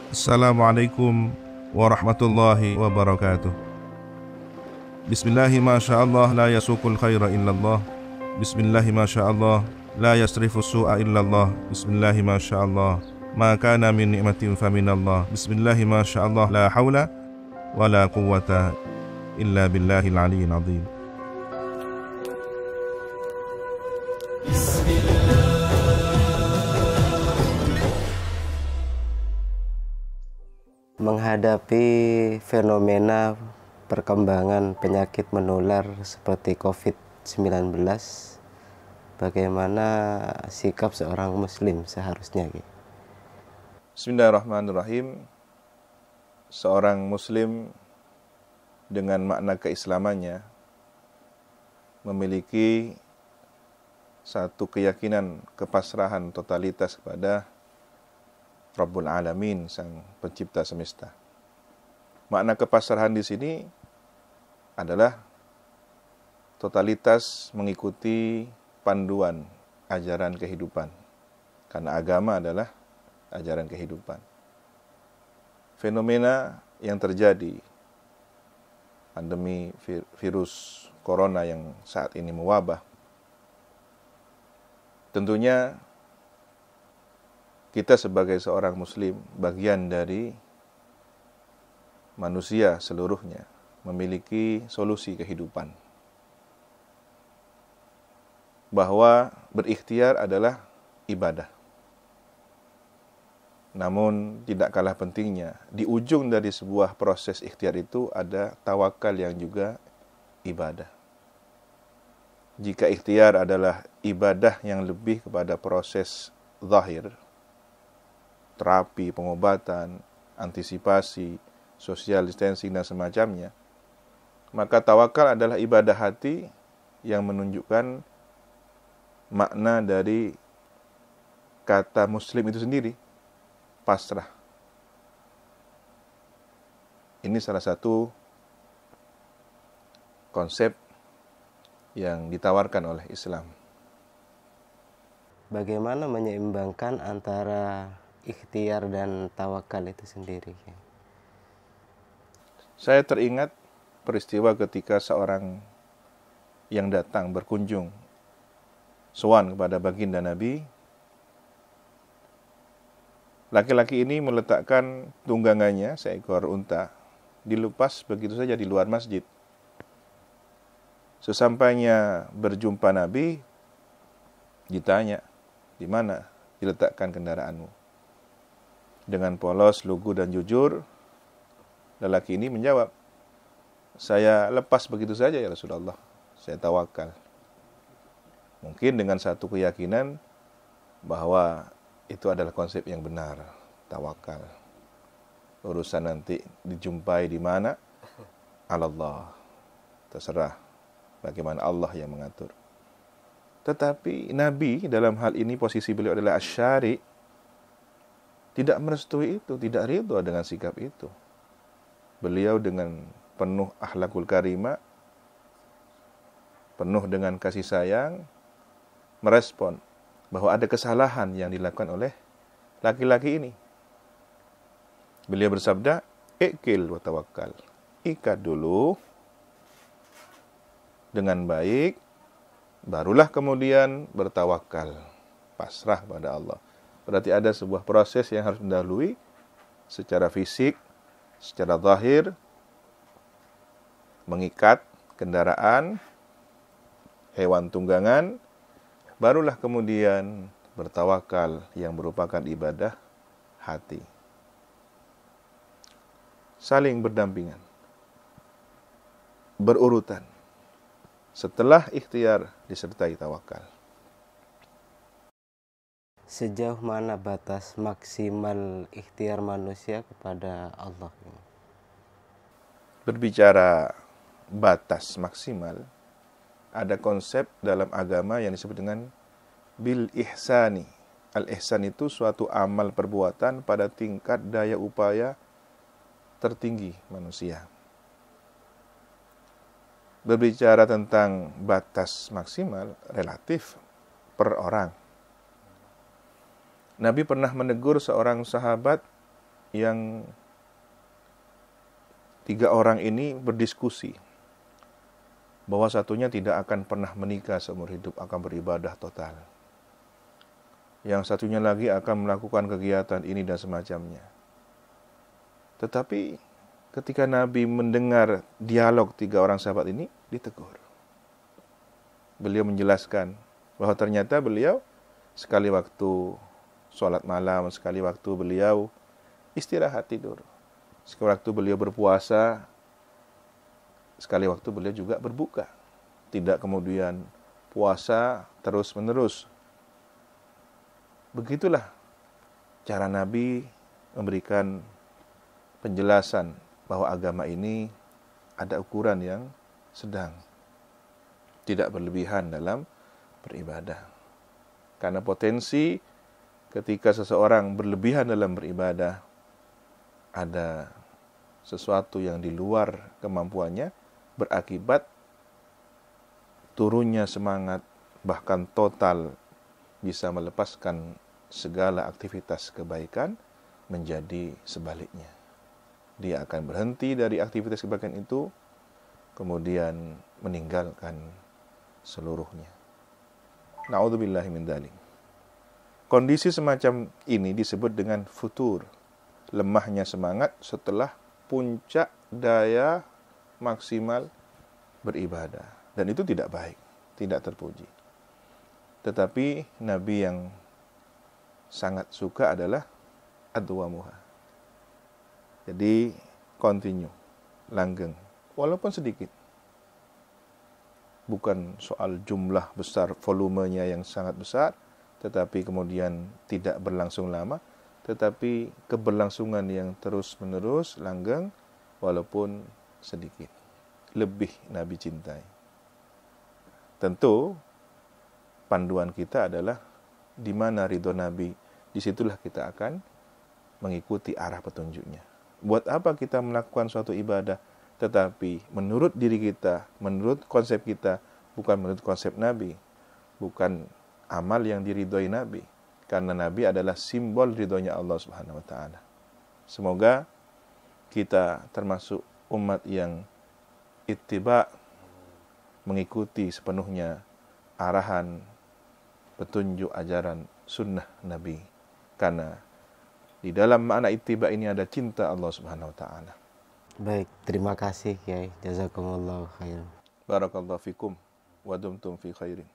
Assalamualaikum warahmatullahi wabarakatuh. Bismillahi masyaallah la yasukul khaira illallah. Bismillahi masyaallah la yasrifu su'a illallah. Bismillahi masyaallah ma kana min ni'matin faminallah. Bismillahi masyaallah la hawla wa la quwwata illa billahil aliyyil azim. Menghadapi fenomena perkembangan penyakit menular seperti COVID-19, bagaimana sikap seorang muslim seharusnya? Bismillahirrahmanirrahim. Seorang muslim dengan makna keislamannya memiliki satu keyakinan kepasrahan totalitas kepada Rabbul Alamin, sang pencipta semesta. Makna kepasrahan di sini adalah totalitas mengikuti panduan ajaran kehidupan. Karena agama adalah ajaran kehidupan. Fenomena yang terjadi, pandemi virus corona yang saat ini mewabah, tentunya kita sebagai seorang muslim, bagian dari manusia seluruhnya, memiliki solusi kehidupan. Bahwa berikhtiar adalah ibadah. Namun tidak kalah pentingnya, di ujung dari sebuah proses ikhtiar itu ada tawakal yang juga ibadah. Jika ikhtiar adalah ibadah yang lebih kepada proses zahir, terapi, pengobatan, antisipasi, social distancing dan semacamnya, maka tawakal adalah ibadah hati yang menunjukkan makna dari kata muslim itu sendiri, pasrah. Ini salah satu konsep yang ditawarkan oleh Islam. Bagaimana menyeimbangkan antara ikhtiar dan tawakal itu sendiri? Saya teringat peristiwa ketika seorang yang datang berkunjung sowan kepada baginda Nabi. Laki-laki ini meletakkan tunggangannya, seekor unta, dilepas begitu saja di luar masjid. Sesampainya berjumpa Nabi, ditanya, di mana diletakkan kendaraanmu? Dengan polos, lugu dan jujur, lelaki ini menjawab, saya lepas begitu saja ya Rasulullah, saya tawakal. Mungkin dengan satu keyakinan bahwa itu adalah konsep yang benar, tawakal. Urusan nanti dijumpai di mana, Allah, terserah bagaimana Allah yang mengatur. Tetapi Nabi dalam hal ini posisi beliau adalah asyari, tidak merestui itu, tidak ridho dengan sikap itu. Beliau dengan penuh akhlakul karimah, penuh dengan kasih sayang, merespon bahwa ada kesalahan yang dilakukan oleh laki-laki ini. Beliau bersabda, ikil wa tawakkal. Ikat dulu dengan baik, barulah kemudian bertawakal, pasrah pada Allah. Berarti ada sebuah proses yang harus mendahului secara fisik, secara zahir, mengikat kendaraan, hewan tunggangan, barulah kemudian bertawakal yang merupakan ibadah hati. Saling berdampingan, berurutan. Setelah ikhtiar disertai tawakal. Sejauh mana batas maksimal ikhtiar manusia kepada Allah? Berbicara batas maksimal, ada konsep dalam agama yang disebut dengan bil ihsani. Al-ihsan itu suatu amal perbuatan pada tingkat daya upaya tertinggi manusia. Berbicara tentang batas maksimal relatif per orang. Nabi pernah menegur seorang sahabat yang 3 orang ini berdiskusi bahwa satunya tidak akan pernah menikah seumur hidup, akan beribadah total. Yang satunya lagi akan melakukan kegiatan ini dan semacamnya. Tetapi ketika Nabi mendengar dialog 3 orang sahabat ini, ditegur. Beliau menjelaskan bahwa ternyata beliau sekali waktu sholat malam, sekali waktu beliau istirahat tidur, sekali waktu beliau berpuasa, sekali waktu beliau juga berbuka. Tidak kemudian puasa terus-menerus. Begitulah cara Nabi memberikan penjelasan bahwa agama ini ada ukuran yang sedang. Tidak berlebihan dalam beribadah. Karena potensi ketika seseorang berlebihan dalam beribadah, ada sesuatu yang di luar kemampuannya, berakibat turunnya semangat, bahkan total bisa melepaskan segala aktivitas kebaikan menjadi sebaliknya. Dia akan berhenti dari aktivitas kebaikan itu, kemudian meninggalkan seluruhnya. Na'udzubillahi min dzalik. Kondisi semacam ini disebut dengan futur, lemahnya semangat setelah puncak daya maksimal beribadah. Dan itu tidak baik, tidak terpuji. Tetapi Nabi yang sangat suka adalah adwamuha. Jadi continue, langgeng, walaupun sedikit. Bukan soal jumlah besar, volumenya yang sangat besar, tetapi kemudian tidak berlangsung lama, tetapi keberlangsungan yang terus-menerus, langgeng, walaupun sedikit. Lebih Nabi cintai. Tentu, panduan kita adalah di mana ridho Nabi, disitulah kita akan mengikuti arah petunjuknya. Buat apa kita melakukan suatu ibadah, tetapi menurut diri kita, menurut konsep kita, bukan menurut konsep Nabi, bukan amal yang diridhoi Nabi, karena Nabi adalah simbol ridhonya Allah Subhanahu wa taala. Semoga kita termasuk umat yang ittiba, mengikuti sepenuhnya arahan, petunjuk, ajaran sunnah Nabi, karena di dalam makna ittiba ini ada cinta Allah Subhanahu wa taala. Baik, terima kasih Kiai. Jazakumullah khairan. Barakallahu fikum wa dumtum fi khairin.